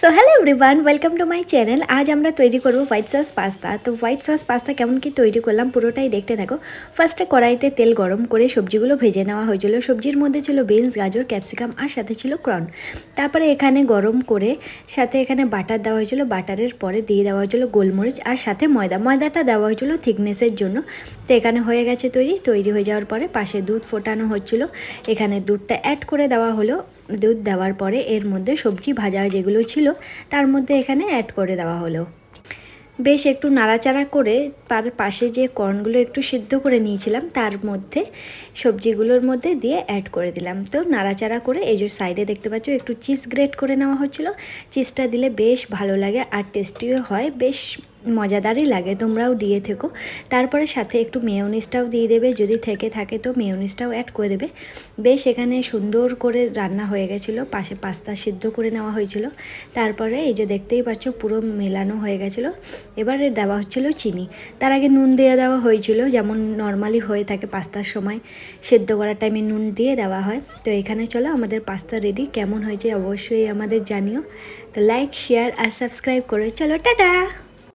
So hello everyone, welcome to my channel. আজ আমরা তৈরি করব হোয়াইট সস পাস্তা। তো হোয়াইট সস পাস্তা কেমন কি তৈরি করলাম পুরোটাই দেখতে থাকো। ফার্স্টে কড়াইতে তেল গরম করে সবজিগুলো ভেজে নেওয়া হয়েছিল। সবজির মধ্যে ছিল বিনস, গাজর, ক্যাপসিকাম আর সাথে ছিল কর্ন। তারপরে এখানে গরম করে সাথে এখানে বাটার দেওয়া হয়েছিল। বাটারের পরে দিয়ে দেওয়া হয়েছিল গোলমরিচ আর সাথে ময়দাটা দেওয়া হয়েছিল থিকনেসের জন্য। তো এখানে হয়ে গেছে তৈরি হয়ে যাওয়ার পরে পাশে দুধ ফোটানো হচ্ছিল। এখানে দুধটা অ্যাড করে দেওয়া হলো। দুধ দেওয়ার পরে এর মধ্যে সবজি ভাজা যেগুলো ছিল তার মধ্যে এখানে অ্যাড করে দেওয়া হলো। বেশ একটু নাড়াচাড়া করে তার পাশে যে কর্নগুলো একটু সিদ্ধ করে নিয়েছিলাম তার মধ্যে সবজিগুলোর মধ্যে দিয়ে অ্যাড করে দিলাম। তো নাড়াচাড়া করে এই যে সাইডে দেখতে পাচ্ছ একটু চিজ গ্রেট করে নেওয়া হচ্ছিলো। চিজটা দিলে বেশ ভালো লাগে আর টেস্টিও হয়, বেশ মজাদারই লাগে, তোমরাও দিয়ে থেকো। তারপরে সাথে একটু মেয়োনিজটাও দিয়ে দেবে, যদি থেকে থাকে তো মেয়োনিজটাও অ্যাড করে দেবে। বেশ এখানে সুন্দর করে রান্না হয়ে গেছিলো। পাশে পাস্তা সিদ্ধ করে নেওয়া হয়েছিল। তারপরে এই যে দেখতেই পাচ্ছ পুরো মেলানো হয়ে গেছিলো। এবারে দেওয়া হচ্ছিল চিনি। তার আগে নুন দিয়ে দেওয়া হয়েছিল, যেমন নর্মালি হয়ে থাকে পাস্তার সময় সেদ্ধ করার টাইমে নুন দিয়ে দেওয়া হয়। তো এখানে চলো আমাদের পাস্তা রেডি। কেমন হয়েছে অবশ্যই আমাদের জানিও। তো লাইক, শেয়ার আর সাবস্ক্রাইব করে চলো, টাটা।